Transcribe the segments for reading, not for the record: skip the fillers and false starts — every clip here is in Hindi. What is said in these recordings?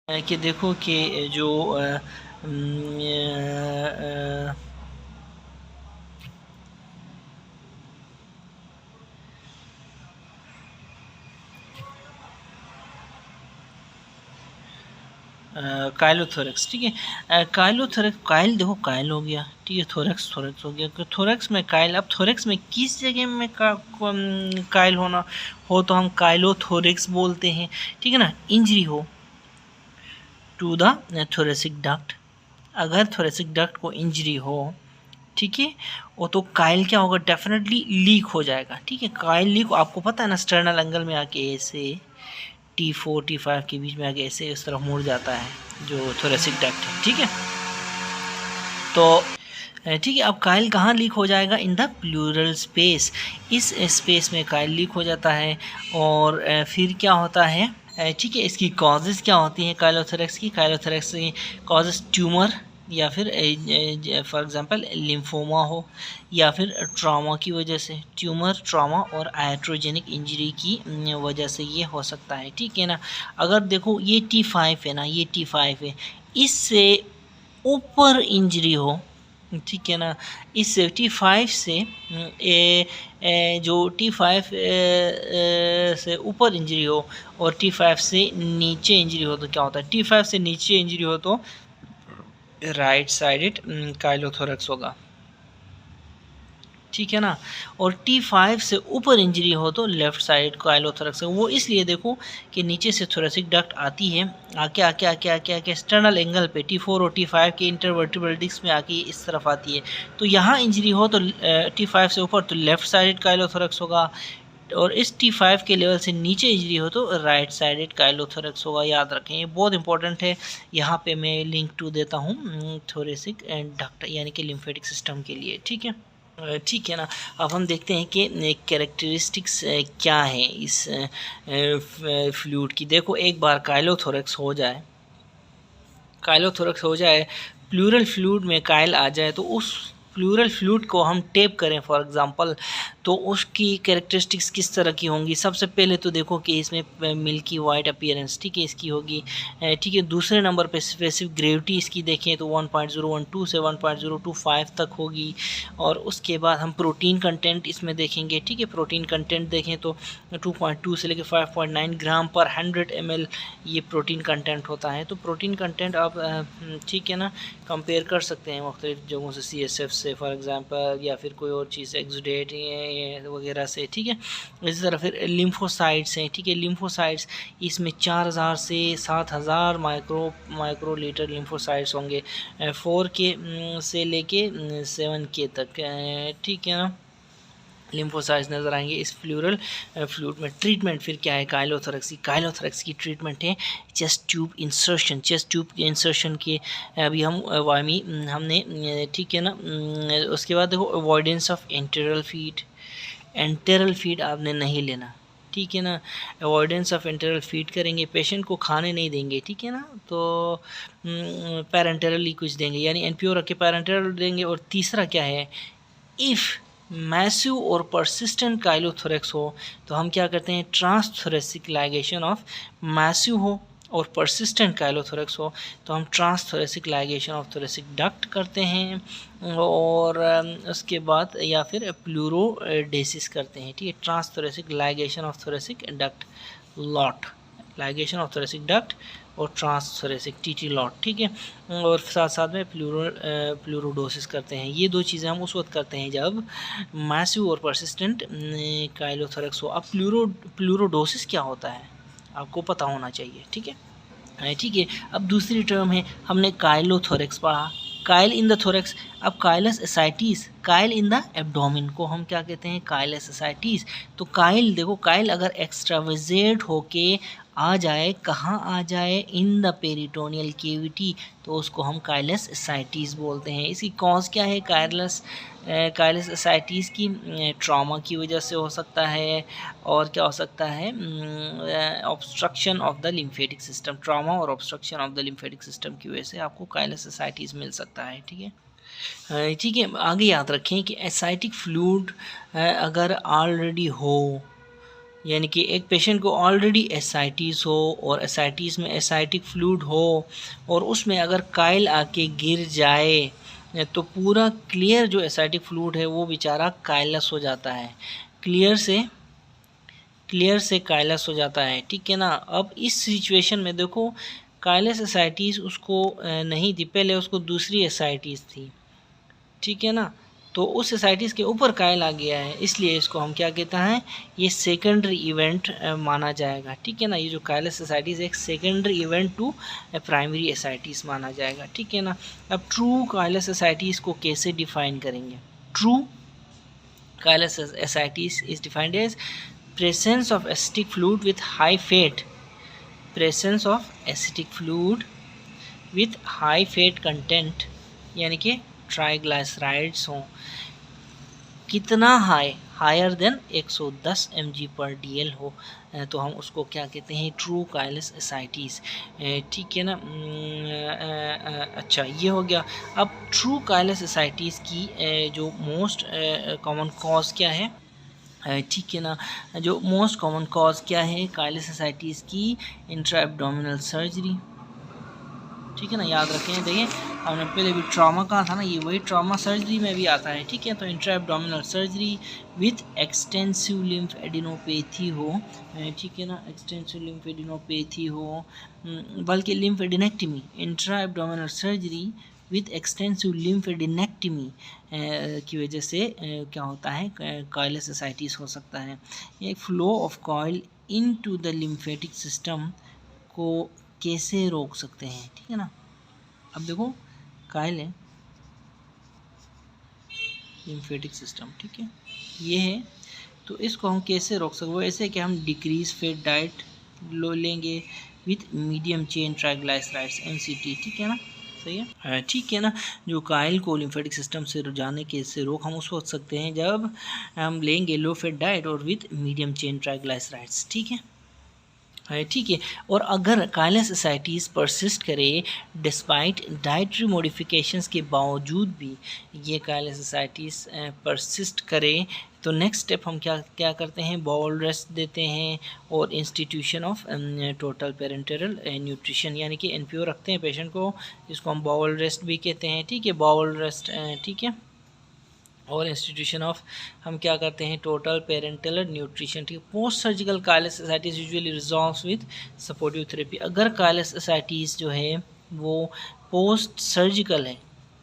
कि देखो कि जो काइलोथोरैक्स, ठीक है। काइलोथोरैक्स, काइल देखो काइल हो गया, ठीक है, थोरैक्स थोरैक्स हो गया, थोरैक्स में काइल। अब थोरैक्स में किस जगह में काइल होना हो तो हम काइलोथोरैक्स बोलते हैं, ठीक है ना। इंजरी हो टू द थोरेसिक डक्ट, अगर थोरेसिक डक्ट को इंजरी हो, ठीक है, वो तो काइल क्या होगा, डेफिनेटली लीक हो जाएगा, ठीक है। काइल लीक आपको पता है ना, स्टर्नल एंगल में आके ऐसे T4 T5 के बीच में आके ऐसे इस तरफ मुड़ जाता है जो थोरेसिक डक्ट है, ठीक है। तो ठीक है, अब काइल कहाँ लीक हो जाएगा, इन द प्लूरल स्पेस, इस स्पेस में काइल लीक हो जाता है। और फिर क्या होता है, ठीक है, इसकी कॉजेज़ क्या होती हैं काइलोथोरैक्स की, काइलोथोरैक्स की कॉजेज़ ट्यूमर, या फिर फॉर एग्जांपल लिम्फोमा हो, या फिर ट्रॉमा की वजह से, ट्यूमर, ट्रॉमा और आइट्रोजेनिक इंजरी की वजह से ये हो सकता है, ठीक है ना। अगर देखो ये T5 है ना, ये T5 है, इससे ऊपर इंजरी हो, ठीक है ना, इस T5 से जो T5 से ऊपर इंजरी हो और T5 से नीचे इंजरी हो तो क्या होता है, T5 से नीचे इंजरी हो तो राइट साइडेड काइलोथोरैक्स होगा, ठीक है ना। और T5 से ऊपर इंजरी हो तो लेफ्ट साइड काइलोथोरैक्स है। वो इसलिए देखो कि नीचे से थोरेसिक डक्ट आती है, आके आके आके आके आके एक्सटर्नल एंगल पे T4 और T5 के इंटरवर्टिब्रल डिस्क में आके इस तरफ आती है। तो यहाँ इंजरी हो तो T5 से ऊपर तो लेफ्ट साइडेड काइलोथोरैक्स होगा, और इस T5 के लेवल से नीचे इंजरी हो तो राइट साइडेड काइलोथोरैक्स होगा। याद रखें, ये बहुत इंपॉर्टेंट है। यहाँ पे मैं लिंक टू देता हूँ थोरेसिक एंड डक्ट यानी कि लिम्फेटिक सिस्टम के लिए, ठीक है। ठीक है ना। अब हम देखते हैं कि कैरेक्टरिस्टिक्स क्या है इस फ्लूइड की। देखो एक बार काइलोथोरैक्स हो जाए, काइलोथोरैक्स हो जाए, प्लूरल फ्लूइड में काइल आ जाए, तो उस प्लूरल फ्लूइड को हम टेप करें फॉर एग्जांपल, तो उसकी कैरेक्टरिस्टिक्स किस तरह की होंगी। सबसे पहले तो देखो कि इसमें मिल्की वाइट अपीयरेंस, ठीक है, इसकी होगी, ठीक है। दूसरे नंबर पे स्पेसिफिक ग्रेविटी इसकी देखें तो 1.012 से 1.025 तक होगी। और उसके बाद हम प्रोटीन कंटेंट इसमें देखेंगे, ठीक है। प्रोटीन कंटेंट देखें तो 2.2 से लेकर 5.9 ग्राम पर 100 ml ये प्रोटीन कंटेंट होता है। तो प्रोटीन कंटेंट आप ठीक है ना कंपेयर कर सकते हैं मुख्तलिफ जगहों से, CSF से फॉर एग्जांपल, या फिर कोई और चीज़ एक्सुडेट वगैरह से, ठीक है। इसी तरह फिर लिम्फोसाइट्स हैं, ठीक है। लिम्फोसाइट्स इसमें 4000 से 7000 माइक्रोलीटर लिम्फोसाइट्स होंगे, 4K से लेके 7K तक, ठीक है ना, लिम्फोसाइट्स नज़र आएंगे इस प्लूरल फ्लूइड में। ट्रीटमेंट फिर क्या है काइलोथोरैक्स की, काइलोथोरैक्स की ट्रीटमेंट है chest tube insertion. Chest tube insertion के अभी हम वामी हमने, ठीक है ना। उसके बाद देखो avoidance of enteral feed, enteral feed आपने नहीं लेना, ठीक है ना। अवॉइडेंस ऑफ एंटेरल फीड करेंगे, पेशेंट को खाने नहीं देंगे, ठीक है ना। तो पैरेंटेरली कुछ देंगे, यानी एनपीओ रख के पैरेंटेरल देंगे। और तीसरा क्या है, इफ़ मैसिव और परसिस्टेंट काइलोथोरैक्स हो तो हम क्या करते हैं, ट्रांसथोरेसिक लाइगेशन ऑफ मैसिव हो और परसिस्टेंट काइलोथोरैक्स हो तो हम ट्रांसथोरेसिक लाइगेशन ऑफ थोरेसिक डक्ट करते हैं। और उसके बाद या फिर प्लूरोडेसिस करते हैं, ठीक है। Transthoracic ligation of thoracic duct लॉट, लाइगेशन ऑफ थोरेसिक डक्ट और ट्रांसथोरेसिक TT लॉट, ठीक है। और साथ साथ में प्लूरोडोसिस करते हैं। ये दो चीज़ें हम उस वक्त करते हैं जब मैसिव और परसिस्टेंट काइलोथोरैक्स हो। अब प्लूरोडोसिस क्या होता है आपको पता होना चाहिए, ठीक है, ठीक है। अब दूसरी टर्म है, हमने काइलोथोरैक्स पढ़ा, काइल इन द थोरैक्स। अब chylous ascites, chyle in the abdomen को हम क्या कहते हैं, काइलस एसाइटिस। तो काइल देखो, काइल अगर एक्स्ट्रावेजेट होके आ जाए, कहाँ आ जाए, इन द पेरिटोनियल केविटी, तो उसको हम काइलस एसाइटिस बोलते हैं। इसकी कॉज क्या है काइलस एसाइटिस की, ट्रॉमा की वजह से हो सकता है। और क्या हो सकता है, obstruction of the lymphatic system, trauma और obstruction of the lymphatic system की वजह से आपको काइलस एसाइटिस मिल सकता है, ठीक है। ठीक है, आगे याद रखें कि एसाइटिक फ्लूइड अगर ऑलरेडी हो यानी कि एक पेशेंट को ऑलरेडी एसाइटिस हो और एसाइटिस में एसाइटिक फ्लूइड हो और उसमें अगर काइल आके गिर जाए तो पूरा क्लियर जो एसाइटिक फ्लूइड है वो बेचारा काइलस हो जाता है, क्लियर से काइलस हो जाता है। ठीक है ना। अब इस सिचुएशन में देखो काइलस एसाइटिस उसको नहीं थी, पहले उसको दूसरी एसाइटिस थी। ठीक है ना। तो उस एसाइटिस के ऊपर काइल आ गया है, इसलिए इसको हम क्या कहते हैं, ये सेकेंडरी इवेंट माना जाएगा। ठीक है ना। ये जो काइलस एसाइटिस एक secondary event to primary ascites माना जाएगा। ठीक है ना। अब ट्रू काइलस एसाइटिस को कैसे डिफाइन करेंगे? True chylous ascites is defined as presence of acidic fluid with high fat, presence of acidic fluid with high fat content, यानी कि ट्राइग्लाइसराइड्स हों, कितना हाई, हायर देन 110 mg/dl हो, तो हम उसको क्या कहते हैं, ट्रू काइलस एसाइटिस। ठीक है ना। अच्छा ये हो गया। अब ट्रू काइलस एसाइटिस की जो मोस्ट कॉमन कॉज क्या है? ठीक है ना। जो मोस्ट कॉमन कॉज क्या है काइलस एसाइटिस की? Intra abdominal surgery. ठीक है ना। याद रखें, देखिए हमने पहले भी ट्रॉमा कहा था ना, ये वही ट्रॉमा सर्जरी में भी आता है। ठीक है। तो intra abdominal surgery with extensive lymphadenopathy हो। ठीक है ना। एक्सटेंसिव लिम्फ एडिनोपैथी हो, बल्कि lymphadenectomy, intra abdominal surgery with extensive lymphadenectomy की वजह से क्या होता है, काइलस एसाइटिस हो सकता है। एक flow of coil into the lymphatic system को कैसे रोक सकते हैं? ठीक है ना। अब देखो काइल है, लिम्फेटिक सिस्टम, ठीक है, ये है, तो इसको हम कैसे रोक सकते हैं? वो ऐसे कि हम डिक्रीज फैट डाइट लो लेंगे with medium chain triglycerides, MCT। ठीक है ना। सही है। ठीक है ना। जो काइल को लिम्फेटिक सिस्टम से जाने के से रोक हम उसको सकते हैं जब हम लेंगे लो फैट डाइट और विथ मीडियम चेन ट्राइग्लाइसराइड्स। ठीक है। ठीक है। और अगर काइलस एसाइटिस परसिस्ट करे डिस्पाइट डाइटरी मॉडिफिकेशंस के बावजूद भी ये काइलस एसाइटिस परसिस्ट करे, तो नेक्स्ट स्टेप हम क्या करते हैं, बाउल रेस्ट देते हैं और institution of total parenteral nutrition, यानी कि NPO रखते हैं पेशेंट को, जिसको हम बाउल रेस्ट भी कहते हैं। ठीक है। बाउल रेस्ट, ठीक है, और इंस्टीट्यूशन ऑफ हम क्या करते हैं, टोटल पेरेंटल न्यूट्रिशन। ठीक है। Post surgical chylous ascites usually resolves with supportive therapy. अगर काइलस एसाइटिस जो है वो पोस्ट सर्जिकल है,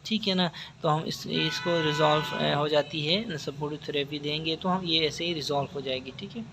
ठीक है ना, तो हम इसको रिजॉल्व हो जाती है, सपोर्टिव थेरेपी देंगे तो हम ये ऐसे ही रिजॉल्व हो जाएगी। ठीक है।